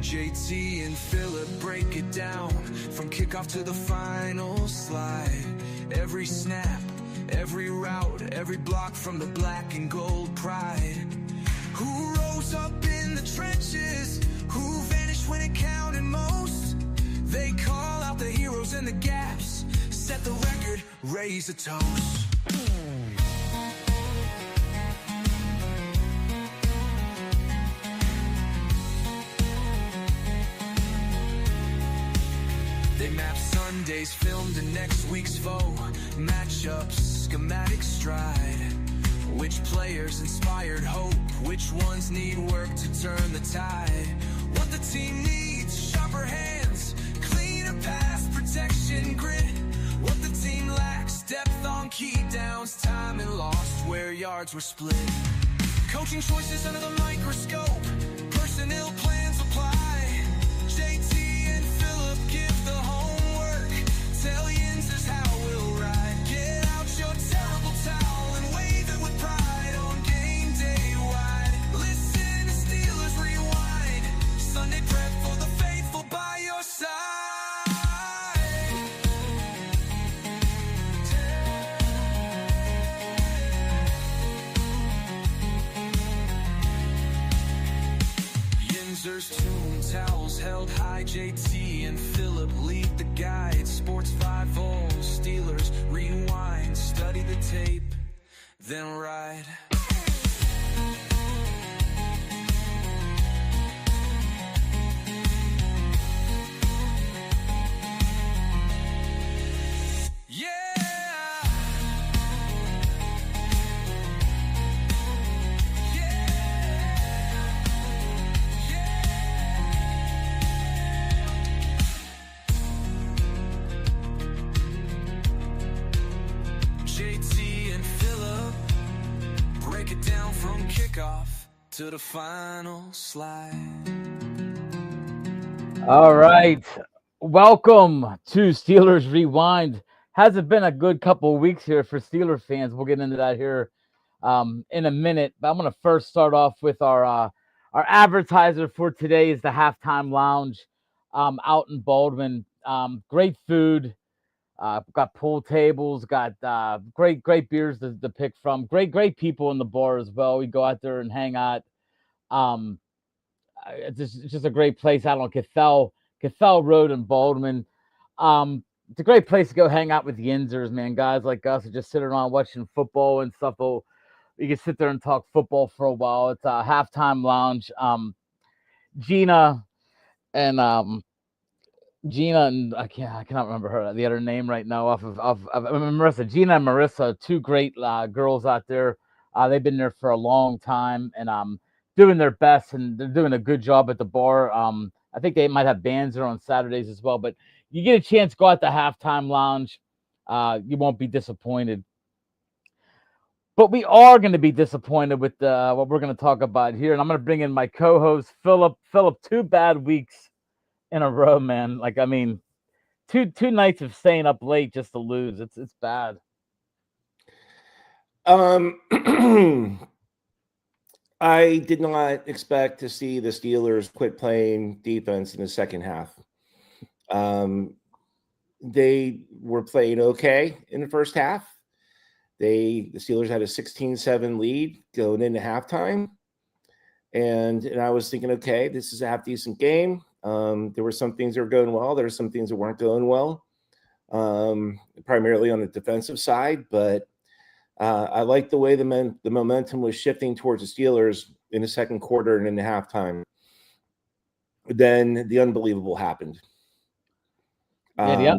JT and Phillip break it down from kickoff to the final slide. Every snap, every route, every block from the black and gold pride. Who rose up in the trenches? Who vanished when it counted most? They call out the heroes and the gaps, set the record, raise a toast. They map Sundays, filmed to next week's foe. Matchups, schematic stride. Which players inspired hope? Which ones need work to turn the tide? What the team needs, sharper hands, cleaner pass protection, grit. What the team lacks, depth on key downs, time and lost where yards were split. Coaching choices under the microscope, personnel plans apply. JT and Phillip give the homework, tell Yins is how we'll ride. Get out your terrible towel and wave it with pride on game day wide. Listen to Steelers Rewind, Sunday prep for the faithful by your side. Yinzers, tomb towels held high. JT and Phillip lead the guide. Sports 5-0, Steelers Rewind. Study the tape, then ride. JT and Phillip break it down from kickoff to the final slide. All right. Welcome to Steelers Rewind. Hasn't been a good couple of weeks here for Steeler fans. We'll get into that here in a minute. But I'm going to first start off with our advertiser for today is the Halftime Lounge out in Baldwin. Great food. Got pool tables, got great beers to pick from. Great people in the bar as well. We go out there and hang out. It's just a great place out on Cathell Road in Baldwin. It's a great place to go hang out with Yinzers, man. Guys like us are just sitting around watching football and stuff. You can sit there and talk football for a while. It's a Halftime Lounge. Gina and I cannot remember the other name right now off of Marissa. Gina and Marissa, two great girls out there. They've been there for a long time and doing their best, and they're doing a good job at the bar. I think they might have bands there on Saturdays as well. But you get a chance to go out to Halftime Lounge, you won't be disappointed. But we are going to be disappointed with what we're going to talk about here, and I'm going to bring in my co-host Phillip. Phillip, 2 bad weeks in a row, man. Like, I mean, two nights of staying up late just to lose. It's bad. I did not expect to see the Steelers quit playing defense in the second half. They were playing okay in the first half. The Steelers had a 16-7 lead going into halftime. And I was thinking, okay, this is a half-decent game. There were some things that were going well. There were some things that weren't going well, primarily on the defensive side. But I liked the way the momentum was shifting towards the Steelers in the second quarter and in the halftime. Then the unbelievable happened. Yeah,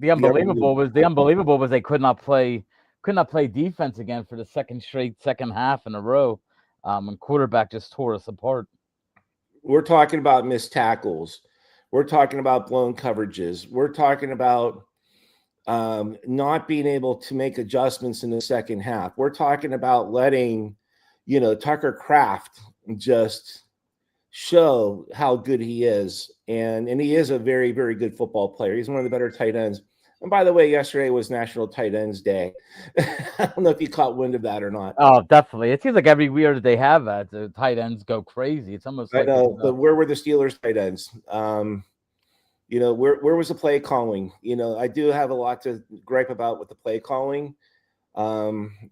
the unbelievable was they could not play defense again for the second half in a row. And quarterback just tore us apart. We're talking about missed tackles. We're talking about blown coverages. We're talking about not being able to make adjustments in the second half. We're talking about letting, Tucker Kraft just show how good he is. And he is a very, very good football player. He's one of the better tight ends And by the way, yesterday was National Tight Ends Day. I don't know if you caught wind of that or not. Oh, definitely. It seems like every year that they have that, the tight ends go crazy. It's almost I like know, but where were the Steelers tight ends? Where was the play calling? I do have a lot to gripe about with the play calling.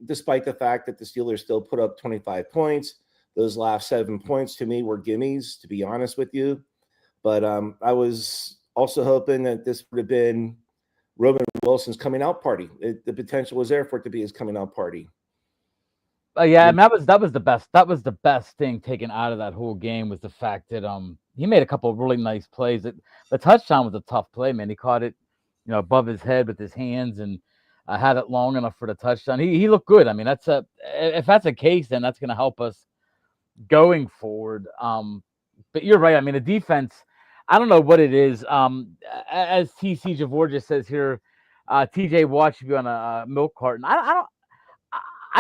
Despite the fact that the Steelers still put up 25 points, those last 7 points to me were gimmies, to be honest with you. But I was also hoping that this would have been Roman Wilson's coming out party. The potential was there for it to be his coming out party. Yeah, and that was the best. That was the best thing taken out of that whole game was the fact that he made a couple of really nice plays. The touchdown was a tough play, man. He caught it, above his head with his hands and had it long enough for the touchdown. He looked good. I mean, if that's the case, then that's going to help us going forward. But you're right. I mean, the defense. I don't know what it is. As TC Javorja says here, TJ Watt should be on a milk carton. I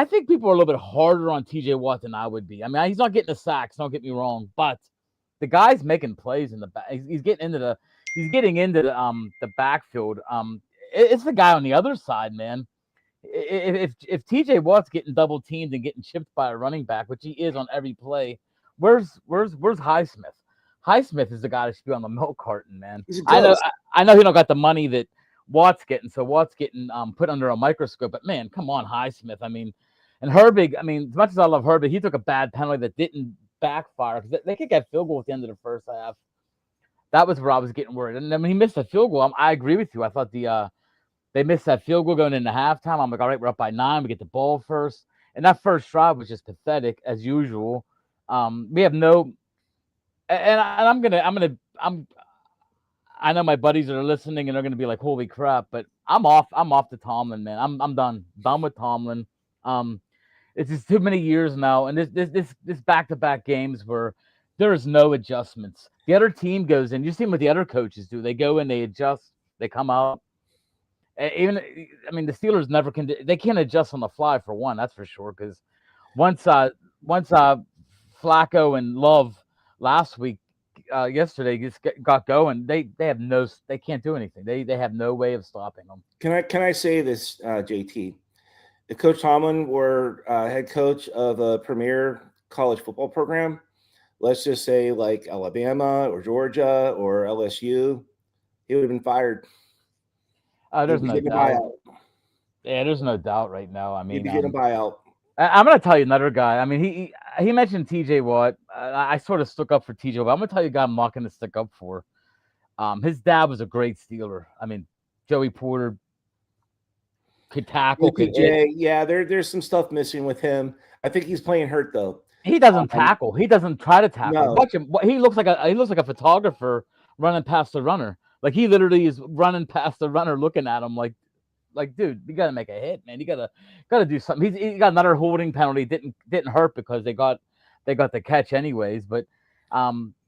think people are a little bit harder on TJ Watt than I would be. I mean, he's not getting the sacks. Don't get me wrong, but the guy's making plays in the back. He's getting into the backfield. It's the guy on the other side, man. If TJ Watt's getting double teamed and getting chipped by a running back, which he is on every play, where's Highsmith? Highsmith is the guy that should be on the milk carton, man. I know he don't got the money that Watt's getting, so Watt's getting put under a microscope. But man, come on, Highsmith. I mean, and Herbig. I mean, as much as I love Herbig, he took a bad penalty that didn't backfire because they kicked that field goal at the end of the first half. That was where I was getting worried. And then when he missed the field goal, I agree with you. I thought they missed that field goal going into halftime. I'm like, all right, we're up by 9. We get the ball first, and that first drive was just pathetic as usual. We have no. And I know my buddies that are listening and they're gonna be like, "Holy crap!" But I'm off the Tomlin, man. I'm done with Tomlin. It's just too many years now, and this back-to-back games where there is no adjustments. The other team goes in. You see what the other coaches do. They go in, they adjust, they come out. The Steelers never can. They can't adjust on the fly for one. That's for sure. Because once Flacco and Love last week, yesterday just got going. They can't do anything. They have no way of stopping them. Can I say this, JT? If Coach Tomlin were head coach of a premier college football program, let's just say like Alabama or Georgia or LSU, he would have been fired. There's no doubt. Yeah, there's no doubt right now. I mean, he'd be getting a buyout. I'm going to tell you another guy. I mean, he mentioned TJ Watt. I sort of stuck up for TJ Watt. I'm going to tell you a guy I'm not going to stick up for. His dad was a great Steeler. I mean, Joey Porter could tackle. Yeah, there's some stuff missing with him. I think he's playing hurt though. He doesn't tackle. He doesn't try to tackle. No. Watch him. He looks like a photographer running past the runner. Like he literally is running past the runner, looking at him like, dude, you got to make a hit, man. You got to do something. He got another holding penalty. Didn't hurt because they got the catch anyways. But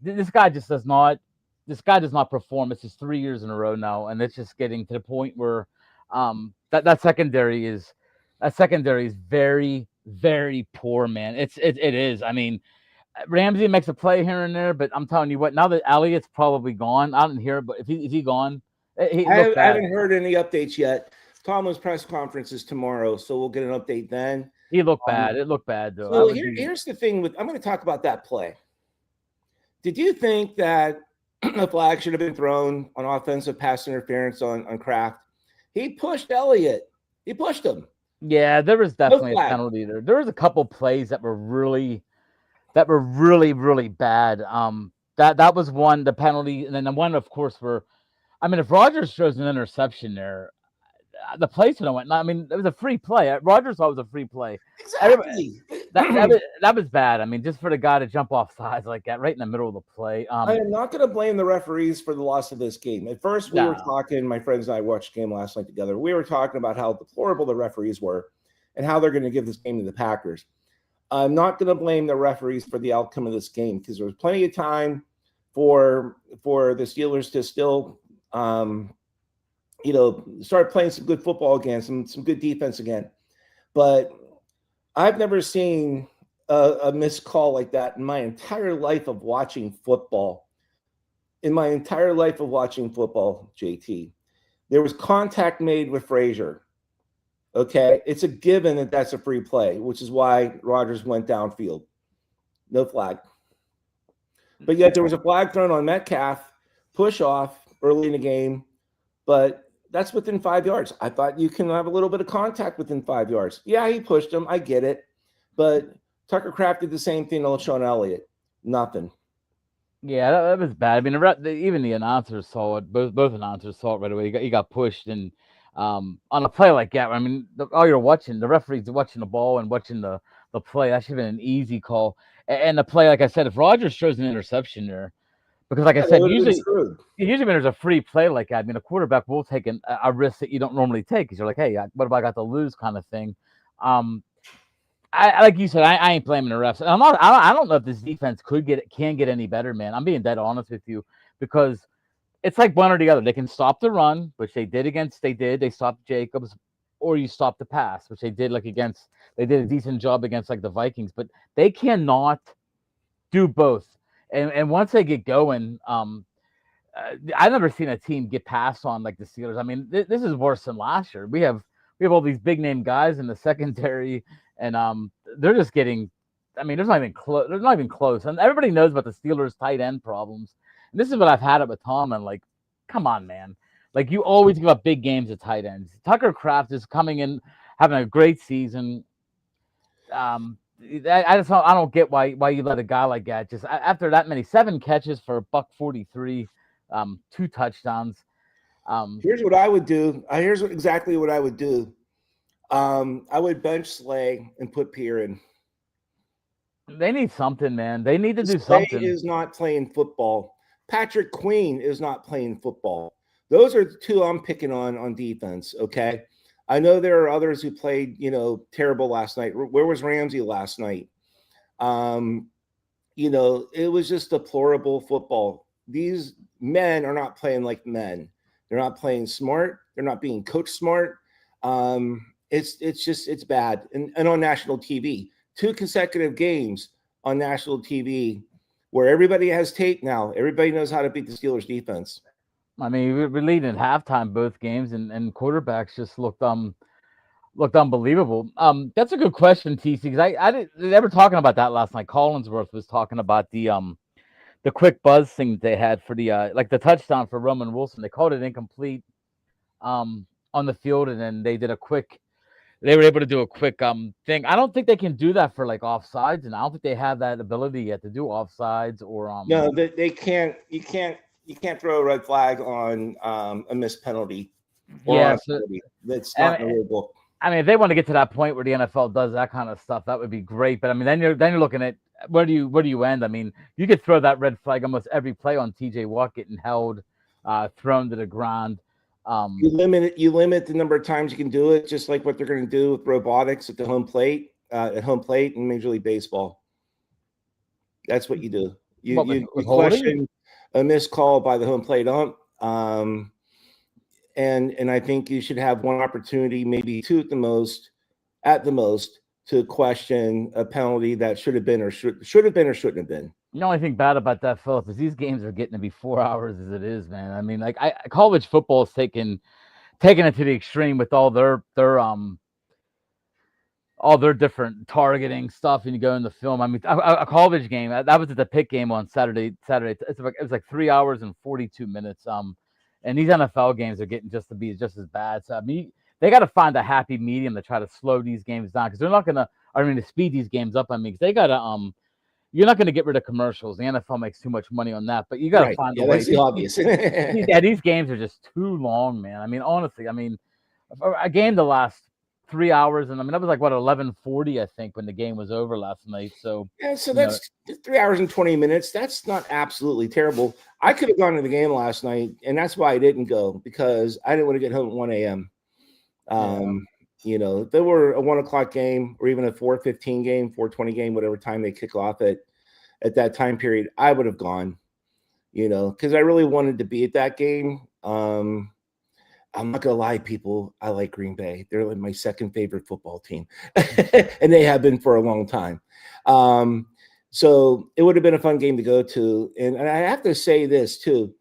this guy just does not. This guy does not perform. It's just 3 years in a row now, and it's just getting to the point where that secondary is very, very poor, man. It is. I mean, Ramsey makes a play here and there, but I'm telling you what. Now that Elliott's probably gone, I didn't hear it, but is he gone? I haven't heard any updates yet. Tomlin's press conference is tomorrow, so we'll get an update then. He looked bad. It looked bad, though. So here's the thing I'm going to talk about that play. Did you think that a flag should have been thrown on offensive pass interference on Kraft? He pushed Elliott. He pushed him. Yeah, there was definitely a penalty there. There was a couple plays that were really, really bad. That was one, the penalty, and then the one, of course, if Rodgers throws an interception there, the play should have went. I mean, it was a free play. Rodgers thought it was a free play. Exactly. That was bad. I mean, just for the guy to jump off sides like that right in the middle of the play. I am not going to blame the referees for the loss of this game. At first, we were talking, my friends and I watched the game last night together. We were talking about how deplorable the referees were and how they're going to give this game to the Packers. I'm not going to blame the referees for the outcome of this game because there was plenty of time for the Steelers to still start playing some good football again, some good defense again. But I've never seen a missed call like that in my entire life of watching football. JT. There was contact made with Frazier. Okay, it's a given that that's a free play, which is why Rodgers went downfield. No flag. But yet there was a flag thrown on Metcalf, push off early in the game, but that's within 5 yards. I thought you can have a little bit of contact within 5 yards. Yeah, he pushed him. I get it. But Tucker Kraft did the same thing on Sean Elliott. Nothing. Yeah, that was bad. I mean, even the announcers saw it. Both announcers saw it right away. He got pushed, and on a play like that, I mean, all you're watching, the referee's watching the ball and watching the play. That should have been an easy call. And the play, like I said, if Rodgers throws an interception there, because like I said, usually when there's a free play like that, I mean, a quarterback will take a risk that you don't normally take because you're like, hey, what have I got to lose, kind of thing. I like you said, I ain't blaming the refs. And I don't know if this defense can get any better, man. I'm being dead honest with you because it's like one or the other. They can stop the run, which they did. They stopped Jacobs, or you stop the pass, which they did they did a decent job against like the Vikings, but they cannot do both. And once they get going, I've never seen a team get passed on like the Steelers. I mean, this is worse than last year. We have all these big name guys in the secondary, and they're just getting. I mean, there's not even close. There's not even close, and everybody knows about the Steelers' tight end problems. And this is what I've had it with Tom. And like, come on, man! Like you always give up big games at tight ends. Tucker Kraft is coming in, having a great season. I don't get why you let a guy like that just after that many 7 catches for $143, 2 touchdowns. Here's what I would do. Exactly what I would do. I would bench Slay and put Pierre in. They need something, man. They need to do Slay something. is not playing football. Patrick Queen is not playing football. Those are the two I'm picking on defense. Okay. I know there are others who played, terrible last night. Where was Ramsey last night? It was just deplorable football. These men are not playing like men. They're not playing smart. They're not being coached smart. It's bad. And on national TV, 2 consecutive games on national TV where everybody has tape now. Everybody knows how to beat the Steelers defense. I mean, we're leading at halftime both games, and quarterbacks just looked unbelievable. That's a good question, TC, because they were talking about that last night. Collinsworth was talking about the quick buzz thing that they had for the touchdown for Roman Wilson. They called it incomplete on the field, and then they were able to do a quick thing. I don't think they can do that for like offsides, and I don't think they have that ability yet to do offsides or No, they can't. You can't throw a red flag on a missed penalty. Yeah, that's not in the rule book. I mean, if they want to get to that point where the NFL does that kind of stuff, that would be great. But I mean, then you're looking at where do you end? I mean, you could throw that red flag almost every play on TJ Watt getting held, thrown to the ground. You limit the number of times you can do it, just like what they're going to do with robotics at home plate in Major League Baseball. That's what you do. You question a missed call by the home plate ump. And I think you should have one opportunity, maybe 2 at the most, to question a penalty that should have been or shouldn't have been. The only thing bad about that, Philip, is these games are getting to be 4 hours as it is, man. I mean, like college football is taking it to the extreme with all their different targeting stuff, and you go in the film. I mean, a college game that was at the Pitt game on Saturday. It was like 3 hours and 42 minutes. And these NFL games are getting just as bad. So I mean, they got to find a happy medium to try to slow these games down because they're not gonna. I mean, to speed these games up. I mean, they gotta. You're not gonna get rid of commercials. The NFL makes too much money on that, but you gotta find a way. That's the obvious. These games are just too long, man. I mean, honestly, a game to last 3 hours, and I mean that was like 11:40, I think, when the game was over last night. So yeah, so that's 3 hours and 20 minutes. That's not absolutely terrible. I could have gone to the game last night, and that's why I didn't go, because I didn't want to get home at 1 a.m. If there were a 1 o'clock game or even a 4:15 game, 4:20 game, whatever time they kick off at that time period, I would have gone. Because I really wanted to be at that game. I'm not gonna lie, people. I like Green Bay. They're like my second favorite football team, and they have been for a long time. So it would have been a fun game to go to. And I have to say this too: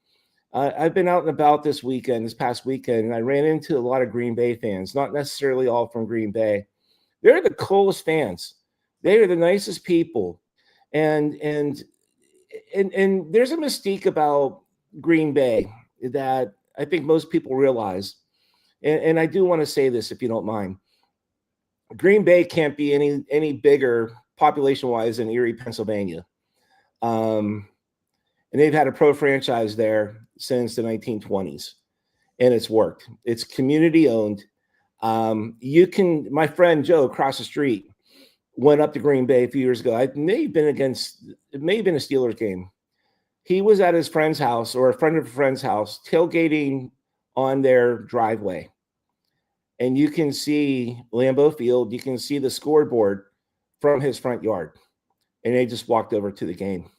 I've been out and about this past weekend, and I ran into a lot of Green Bay fans, not necessarily all from Green Bay. They're the coolest fans. They are the nicest people. And there's a mystique about Green Bay that I think most people realize. And I do want to say this, if you don't mind. Green Bay can't be any bigger population wise than Erie, Pennsylvania. And they've had a pro franchise there since the 1920s, and it's worked. It's community owned. My friend Joe across the street went up to Green Bay a few years ago. It may have been a Steelers game. He was at his friend's house, or a friend of a friend's house, tailgating on their driveway. And you can see Lambeau Field. You can see the scoreboard from his front yard. And they just walked over to the game.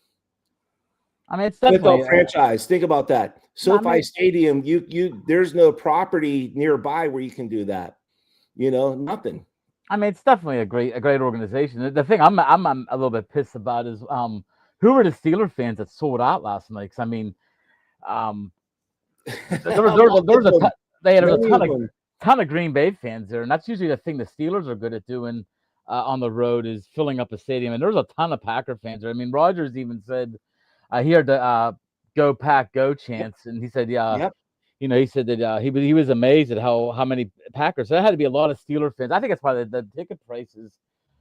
I mean, it's definitely NFL franchise. Think about that. SoFi Stadium, there's no property nearby where you can do that. Nothing. I mean, it's definitely a great organization. The thing I'm a little bit pissed about is who were the Steeler fans that sold out last night? Because I mean, there was a ton of Green Bay fans there, and that's usually the thing the Steelers are good at doing on the road, is filling up a stadium. And there was a ton of Packer fans there. I mean, Rodgers even said he heard the "Go Pack, Go" chants, and he said, "Yeah." Yep. He said that he was amazed at how many Packers. So there had to be a lot of Steeler fans. I think that's why the ticket prices,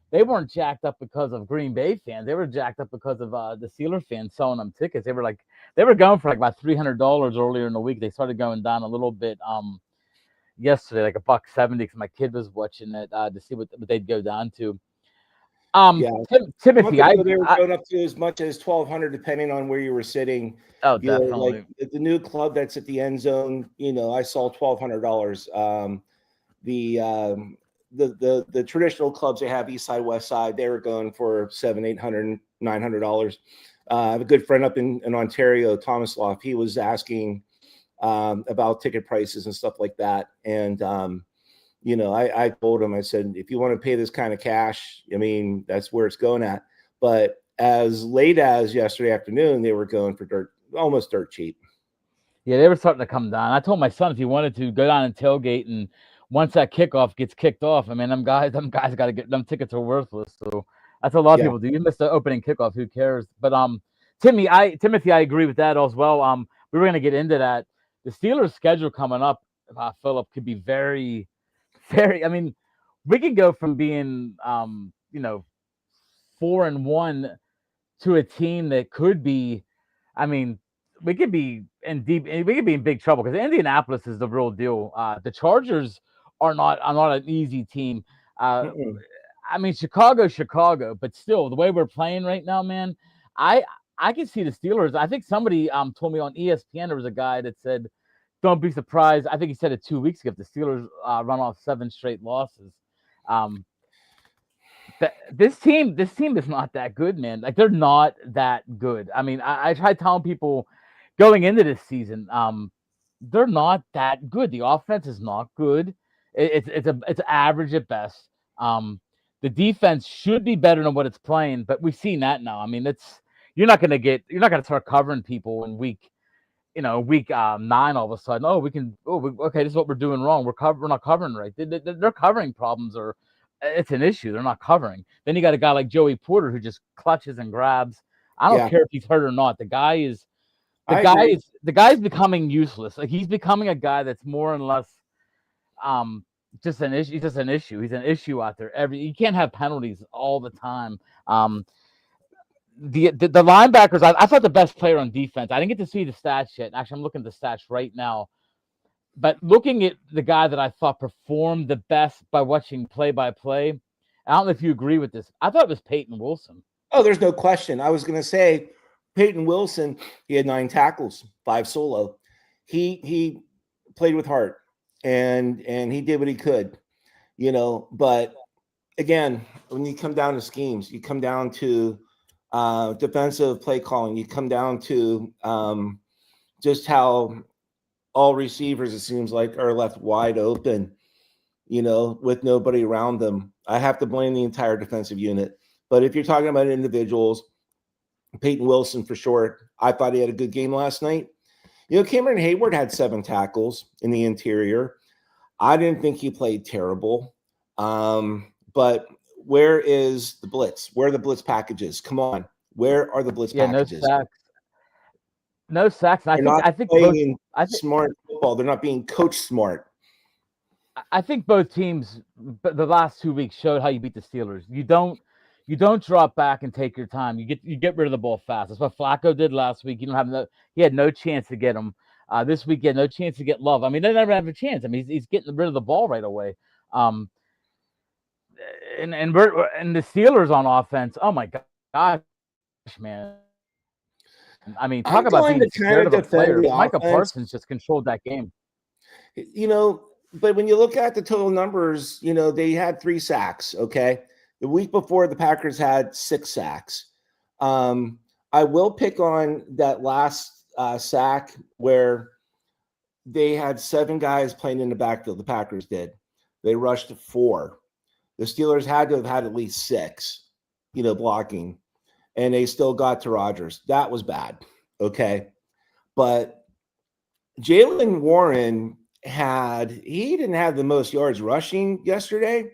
they weren't jacked up because of Green Bay fans. They were jacked up because of the Steeler fans selling them tickets. They were going for like about $300 earlier in the week. They started going down a little bit yesterday, like $170, because my kid was watching it to see what they'd go down to. Timothy, they were going up to as much as $1,200, depending on where you were sitting. Oh, definitely. Like the new club that's at the end zone, I saw $1,200. The traditional clubs they have, East Side, West Side, they were going for $700, $800, $900. I have a good friend up in Ontario, Thomas Loft. He was asking about ticket prices and stuff like that, and I told him, I said, if you want to pay this kind of cash, I mean, that's where it's going at. But as late as yesterday afternoon, they were going for almost dirt cheap. Yeah, they were starting to come down. I told my son if he wanted to go down and tailgate, and once that kickoff gets kicked off, I mean, them guys got to get them tickets are worthless. So that's what a lot of people do. You missed the opening kickoff, who cares? But Timothy, I agree with that as well. We were going to get into that. The Steelers' schedule coming up, Philip, could be very, very. I mean, we could go from being 4-1 to a team that could be. I mean, we could be in big trouble, because Indianapolis is the real deal. The Chargers are not an easy team. I mean, Chicago, but still, the way we're playing right now, man, I can see the Steelers. I think somebody told me on ESPN, there was a guy that said, don't be surprised. I think he said it 2 weeks ago, if the Steelers run off 7 straight losses. This team is not that good, man. Like, they're not that good. I mean, I tried telling people going into this season, they're not that good. The offense is not good. It's average at best. The defense should be better than what it's playing, but we've seen that now. I mean, you're not going to start covering people in week 9 all of a sudden. Okay, this is what we're doing wrong. We're not covering right. Their covering problems it's an issue. They're not covering. Then you got a guy like Joey Porter who just clutches and grabs. I don't care if he's hurt or not. The guy is becoming useless. Like, he's becoming a guy that's more and less just an issue. He's just an issue. He's an issue out there. You can't have penalties all the time. The linebackers, I thought the best player on defense. I didn't get to see the stats yet. Actually, I'm looking at the stats right now. But looking at the guy that I thought performed the best by watching play-by-play, I don't know if you agree with this. I thought it was Peyton Wilson. Oh, there's no question. I was going to say Peyton Wilson, he had 9 tackles, 5 solo. He played with heart, and he did what he could, But again, when you come down to schemes, you come down to defensive play calling, you come down to just how all receivers, it seems like, are left wide open, with nobody around them. I have to blame the entire defensive unit. But if you're talking about individuals, Peyton Wilson for sure, I thought he had a good game last night. Cameron Hayward had 7 tackles in the interior. I didn't think he played terrible. But where is the blitz? Where are the blitz packages? Come on. Where are the blitz Yeah, no packages? sacks. No sacks. And They're not I think both playing I think smart football. They're not being coached smart. I think both teams the last 2 weeks showed how you beat the Steelers. You don't drop back and take your time. You get rid of the ball fast. That's what Flacco did last week. He had no chance to get him. This week he had no chance to get Love. I mean, they never have a chance. I mean, he's getting rid of the ball right away. Um, and the Steelers on offense. Oh my gosh, man. I mean, talk I'm about going being to kind scared of of a defend player. the Micah offense. Parsons just controlled that game. But when you look at the total numbers, they had 3 sacks. Okay. The week before, the Packers had 6 sacks. I will pick on that last sack where they had 7 guys playing in the backfield. The Packers did. They rushed 4. The Steelers had to have had at least 6, blocking, and they still got to Rodgers. That was bad. Okay. But Jalen Warren he didn't have the most yards rushing yesterday,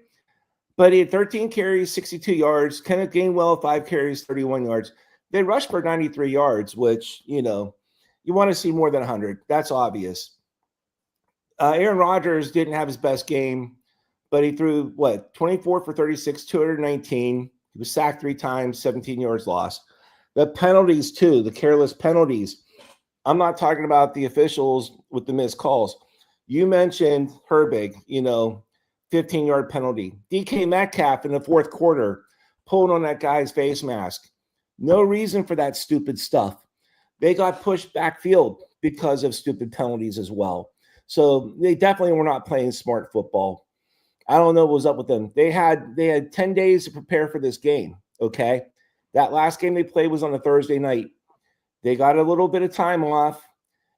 but he had 13 carries, 62 yards. Kenneth Gainwell, 5 carries, 31 yards. They rushed for 93 yards, which, you want to see more than 100. That's obvious. Aaron Rodgers didn't have his best game, but he threw, 24 for 36, 219. He was sacked 3 times, 17 yards lost. The penalties, too, the careless penalties. I'm not talking about the officials with the missed calls. You mentioned Herbig, 15-yard penalty. DK Metcalf in the 4th quarter pulled on that guy's face mask. No reason for that stupid stuff. They got pushed backfield because of stupid penalties as well. So they definitely were not playing smart football. I don't know what was up with them. They had 10 days to prepare for this game, okay? That last game they played was on a Thursday night. They got a little bit of time off,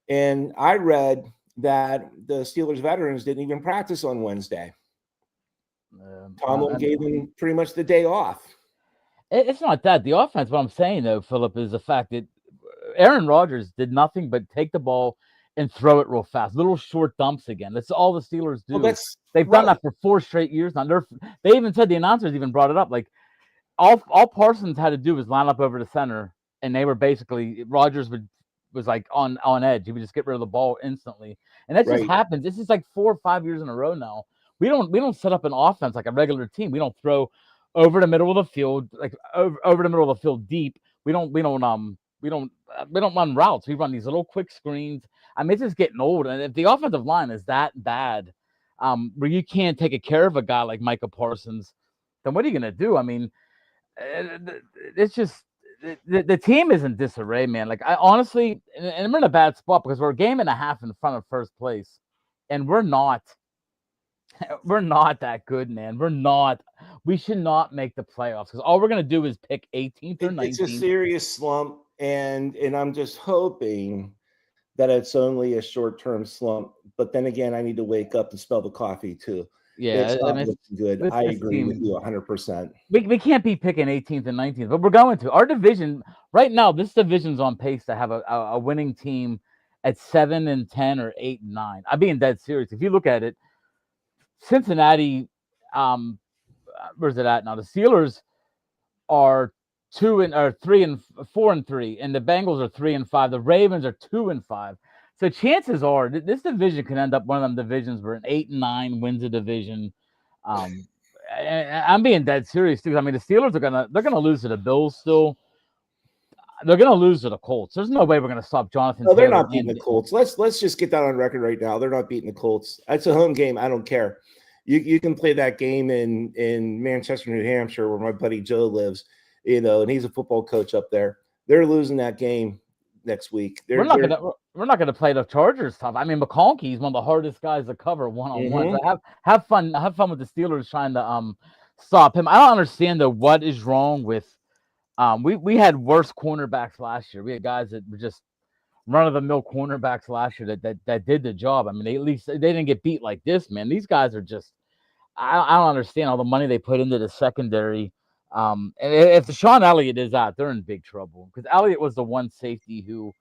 and I read that the Steelers veterans didn't even practice on Wednesday. Tomlin gave them pretty much the day off. It's not that. The offense, what I'm saying, though, Philip, is the fact that Aaron Rodgers did nothing but take the ball and throw it real fast. Little short dumps again. That's all the Steelers do. Well, They've done that for 4 straight years now. They even said, the announcers even brought it up, like, all Parsons had to do was line up over the center, and they were basically, Rodgers was like on edge. He would just get rid of the ball instantly. And that just happens. This is like 4 or 5 years in a row now. We don't set up an offense like a regular team. We don't throw over the middle of the field, like over the middle of the field deep. We don't run routes. We run these little quick screens. I mean, it's just getting old. And if the offensive line is that bad, where you can't take care of a guy like Micah Parsons, then what are you going to do? I mean, it's just the team is in disarray, man. Like, I honestly, and we're in a bad spot because we're a game and a half in front of first place, and we're not that good, man. We should not make the playoffs because all we're going to do is pick 18th or 19th. It's a serious slump, and I'm just hoping that it's only a short-term slump. But then again, I need to wake up and smell the coffee too. Yeah, it's not looking good. I agree with you 100%. We can't be picking 18th and 19th, but we're going to. Our division right now, this division's on pace to have a winning team at 7-10 or 8-9. I'm being dead serious. If you look at it, Cincinnati, where's it at now? The Steelers are 3-4-3, and the Bengals are 3-5. The Ravens are 2-5. So chances are this division can end up one of them divisions where an 8-9 wins a division. I'm being dead serious too. I mean, the Steelers they're gonna lose to the Bills still. They're gonna lose to the Colts. There's no way we're gonna stop Jonathan. No, they're not beating the Colts. Let's just get that on record right now. They're not beating the Colts. That's a home game. I don't care. You can play that game in Manchester, New Hampshire, where my buddy Joe lives. And he's a football coach up there. They're losing that game next week. We're not gonna play the Chargers tough. I mean, McConkey is one of the hardest guys to cover one-on-one. Mm-hmm. So have fun with the Steelers trying to stop him. I don't understand though what is wrong with we had worse cornerbacks last year. We had guys that were just run-of-the-mill cornerbacks last year that did the job. I mean, at least they didn't get beat like this, man. These guys are just I don't understand all the money they put into the secondary. And if Sean Elliott is out, they're in big trouble because Elliott was the one safety who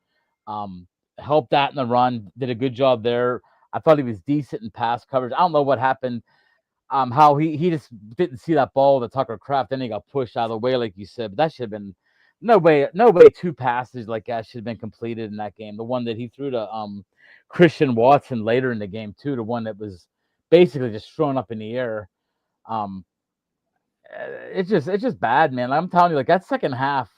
helped that in the run, did a good job there. I thought he was decent in pass coverage. I don't know what happened. How he just didn't see that ball to Tucker Kraft, then he got pushed out of the way, like you said. But that should have been no way two passes like that should have been completed in that game. The one that he threw to Christian Watson later in the game too, the one that was basically just thrown up in the air. Um, it's just bad, man. I'm telling you, like that second half,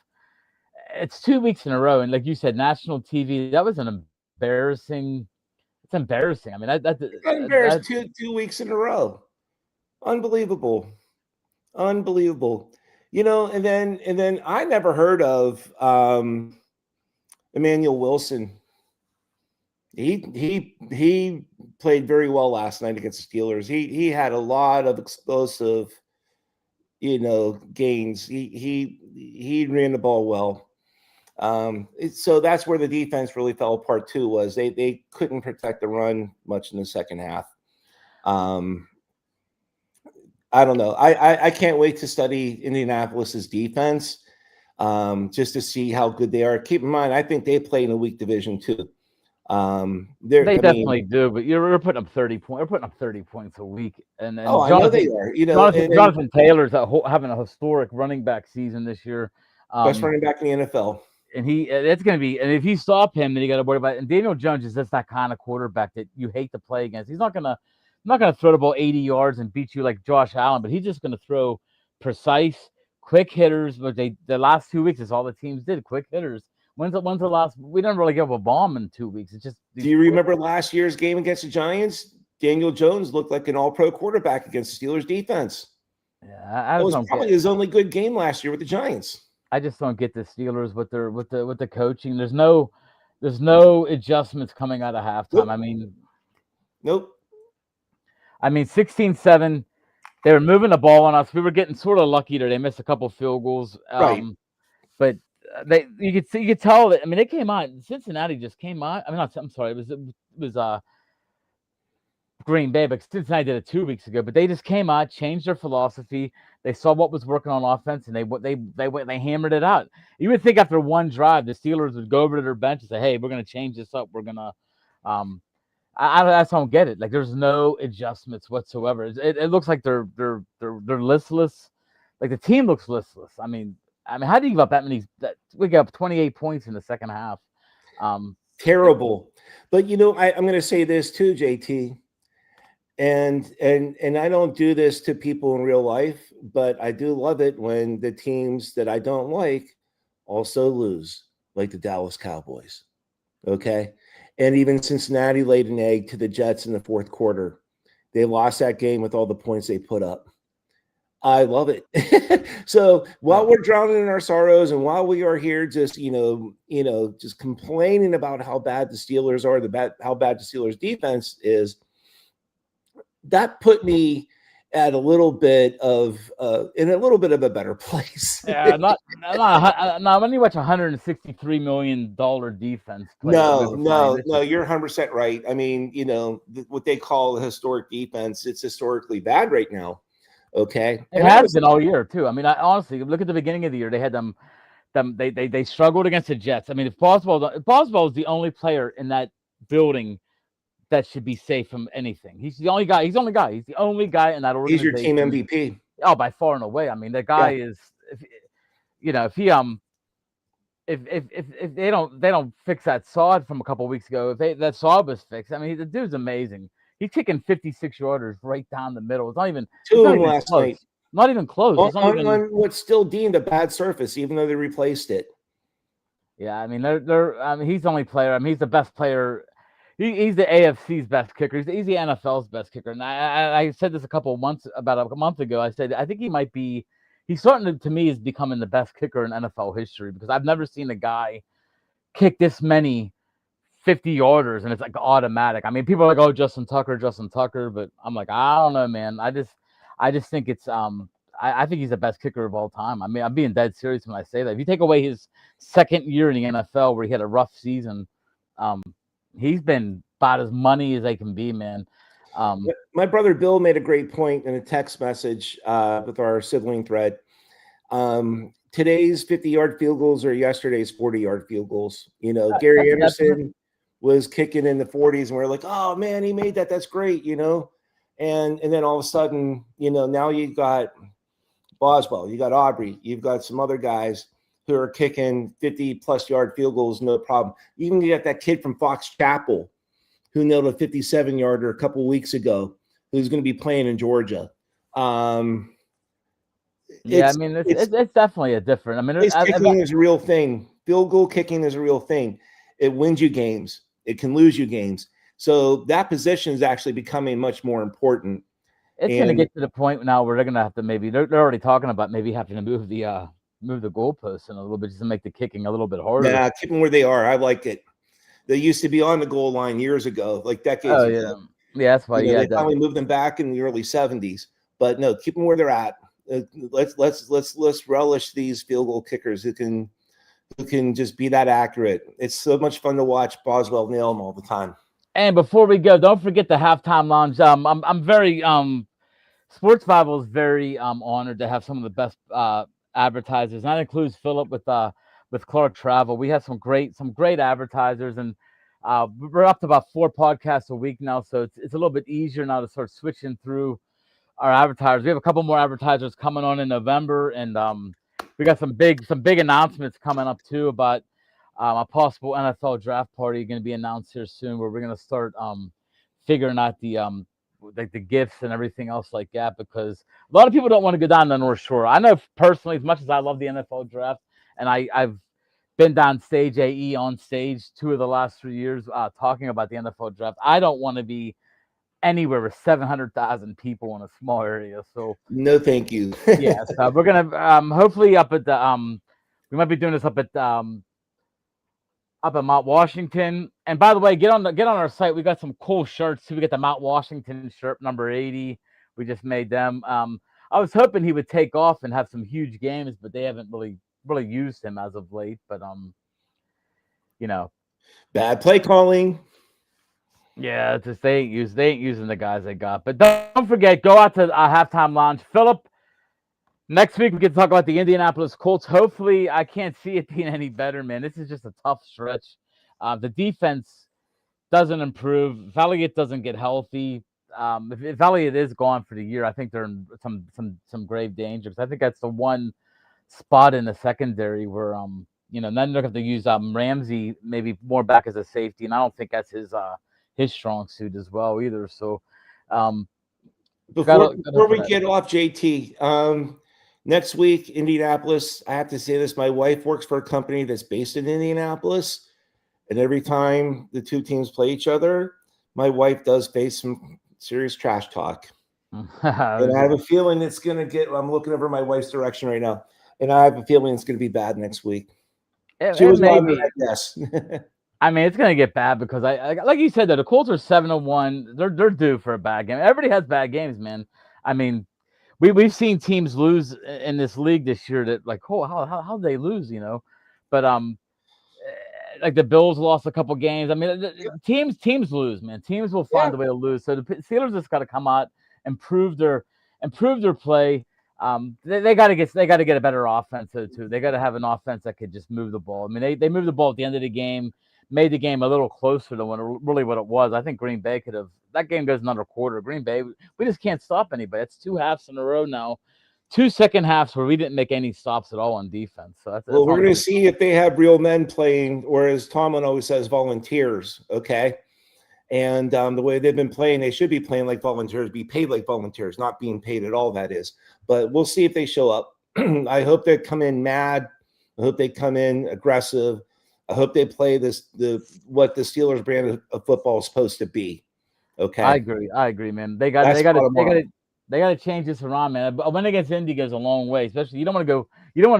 it's 2 weeks in a row, and like you said, national TV. That was an embarrassing. It's embarrassing. I mean, Got embarrassed 2 weeks in a row. Unbelievable. Unbelievable. And then I never heard of Emmanuel Wilson. He played very well last night against the Steelers. He had a lot of explosive, gains. He ran the ball well. So that's where the defense really fell apart too, was they couldn't protect the run much in the second half. I don't know. I can't wait to study Indianapolis's defense, just to see how good they are. Keep in mind, I think they play in a weak division too. They definitely do, but we're putting up 30 points. We're putting up 30 points a week, and I know they are. Jonathan Taylor's having a historic running back season this year. Best running back in the NFL. And it's going to be, and if you stop him, then you got to worry about it. And Daniel Jones is just that kind of quarterback that you hate to play against. He's not going to throw the ball 80 yards and beat you like Josh Allen, but he's just going to throw precise, quick hitters. But the last 2 weeks is all the teams did, quick hitters. When's the last? We didn't really give up a bomb in 2 weeks. It's just. Do you remember last year's game against the Giants? Daniel Jones looked like an all-pro quarterback against the Steelers defense. Yeah, it was probably his only good game last year with the Giants. I just don't get the Steelers with the coaching. There's no adjustments coming out of halftime. Nope. I mean, 16-7. They were moving the ball on us. We were getting sort of lucky there. They missed a couple field goals. Right. But you could tell that. I mean, they came out. Cincinnati just came out. I mean, I'm sorry. It was Green Bay, but Cincinnati did it 2 weeks ago. But they just came out, changed their philosophy. They saw what was working on offense, and they hammered it out. You would think after one drive, the Steelers would go over to their bench and say, "Hey, we're going to change this up. We're going to." I just don't get it. Like, there's no adjustments whatsoever. It looks like they're listless. Like the team looks listless. I mean, how do you give up that many? We got up 28 points in the second half. Terrible. But I'm going to say this too, JT. And I don't do this to people in real life, but I do love it when the teams that I don't like also lose, like the Dallas Cowboys. Okay. And even Cincinnati laid an egg to the Jets in the fourth quarter. They lost that game with all the points they put up. I love it. So while we're drowning in our sorrows and while we are here just, just complaining about how bad the Steelers are, how bad the Steelers defense is, that put me at a little bit of in a little bit of a better place. Yeah, not when you watch $163 million defense. No, you're 100% right. I mean, what they call a historic defense, it's historically bad right now. Okay, it has been all year too. I mean, I honestly look at the beginning of the year. They had them. They struggled against the Jets. I mean, if Boswell is the only player in that building that should be safe from anything. He's the only guy. He's the only guy in that organization. He's your team MVP. Oh, by far and away. I mean, the guy is. If they don't fix that sod from a couple of weeks ago, that sod was fixed. I mean, the dude's amazing. He's kicking 56-yarders right down the middle. It's not even two of them last night. Not even close. On what's still deemed a bad surface, even though they replaced it. Yeah, I mean, he's the only player. I mean, he's the best player. He's the AFC's best kicker. He's the NFL's best kicker. And I said this about a month ago. I said I think he might be. He's starting to me is becoming the best kicker in NFL history because I've never seen a guy kick this many 50-yarders and it's like automatic. I mean, people are like, "Oh, Justin Tucker," but I'm like, I don't know, man. I just think it's I think he's the best kicker of all time. I mean, I'm being dead serious when I say that. If you take away his second year in the NFL where he had a rough season, he's been about as money as they can be, man. My brother Bill made a great point in a text message with our sibling thread. Today's 50-yard field goals are yesterday's 40-yard field goals. Gary Anderson was kicking in the 40s, and we're like, oh man, he made that. That's great, you know. And then all of a sudden, you know, now you've got Boswell, you got Aubrey, you've got some other guys who are kicking 50+ yard field goals, no problem. Even you got that kid from Fox Chapel who nailed a 57-yarder a couple weeks ago, who's going to be playing in Georgia. Yeah, I mean, it's definitely a different. I mean, Kicking is a real thing. Field goal kicking is a real thing. It wins you games. It can lose you games. So that position is actually becoming much more important. It's going to get to the point now where they're going to have to they're already talking about maybe having to move the goalposts in a little bit just to make the kicking a little bit harder. Yeah, keep them where they are. I like it. They used to be on the goal line years ago, like decades ago. Yeah, that's why. They finally moved them back in the early 70s. But no, keep them where they're at. Let's relish these field goal kickers who can just be that accurate. It's so much fun to watch Boswell nail them all the time. And before we go, don't forget the halftime lounge. I'm very Sports Bible is very honored to have some of the best advertisers. And that includes Philip with Clark Travel. We have some great advertisers, and we're up to about 4 podcasts a week now, so it's a little bit easier now to start switching through our advertisers. We have a couple more advertisers coming on in November, and we got some big announcements coming up too about a possible NFL draft party going to be announced here soon, where we're going to start figuring out the gifts and everything else like that, because a lot of people don't want to go down the North Shore. I know personally, as much as I love the NFL draft, and I've been down stage AE on stage 2 of the last 3 years talking about the NFL draft, I don't want to be anywhere with 700,000 people in a small area. So no, thank you. Yeah, so we're gonna hopefully up at the we might be doing this up at Mount Washington. And by the way, get on our site. We got some cool shirts too. We got the Mount Washington shirt number 80. We just made them. I was hoping he would take off and have some huge games, but they haven't really used him as of late. But you know, bad play calling. Yeah, it's just they ain't using the guys they got. But don't forget, go out to halftime lounge. Philip, next week we can talk about the Indianapolis Colts. Hopefully, I can't see it being any better, man. This is just a tough stretch. The defense doesn't improve. If Elliott doesn't get healthy, if Elliott is gone for the year, I think they're in some grave danger. Because I think that's the one spot in the secondary where then they're going to have to use Ramsey maybe more back as a safety, and I don't think that's his strong suit as well either. So before we get off, JT, next week, Indianapolis, I have to say this, my wife works for a company that's based in Indianapolis, and every time the two teams play each other, my wife does face some serious trash talk. And I have a feeling it's going to I'm looking over my wife's direction right now, and I have a feeling it's going to be bad next week. She was nodding, I guess. I mean, it's going to get bad because I like you said, though, the Colts are 7-1. They're due for a bad game. Everybody has bad games, man. I mean, we've seen teams lose in this league this year that like, oh, how they lose, But like the Bills lost a couple games. I mean, teams lose, man. Teams will find a way to lose. So the Steelers just got to come out and improve their play. They got to get a better offense too. They got to have an offense that could just move the ball. I mean, they moved the ball at the end of the game, made the game a little closer than what it was. I think Green Bay could have. That game goes another quarter. Green Bay, we just can't stop anybody. It's 2 halves in a row now. 2 second halves where we didn't make any stops at all on defense. So that's we're going to see if they have real men playing, or as Tomlin always says, volunteers. Okay. And the way they've been playing, they should be playing like volunteers, be paid like volunteers, not being paid at all, that is. But we'll see if they show up. I hope they come in mad. I hope they come in aggressive. I hope they play what the Steelers brand of football is supposed to be. Okay. I agree, man. They got to change this around, man. A win against Indy goes a long way, especially you don't want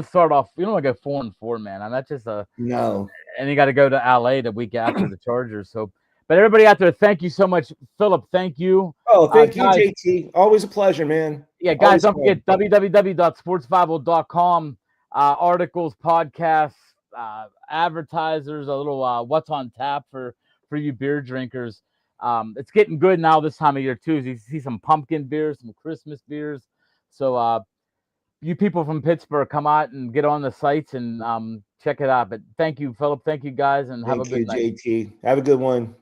to start off, you don't want to go 4-4, man. And that's just no. And you got to go to LA the week after the Chargers. So, but everybody out there, thank you so much, Philip. Thank you. Oh, thank you, guys, JT. Always a pleasure, man. Yeah, guys, don't forget www.sportsbible.com. Articles, podcasts, advertisers, a little what's on tap for you beer drinkers. It's getting good now this time of year too. You see some pumpkin beers, some Christmas beers. So you people from Pittsburgh come out and get on the sites and check it out. But thank you, Philip. Thank you, guys, and have a Thank you, good night. JT. Have a good one.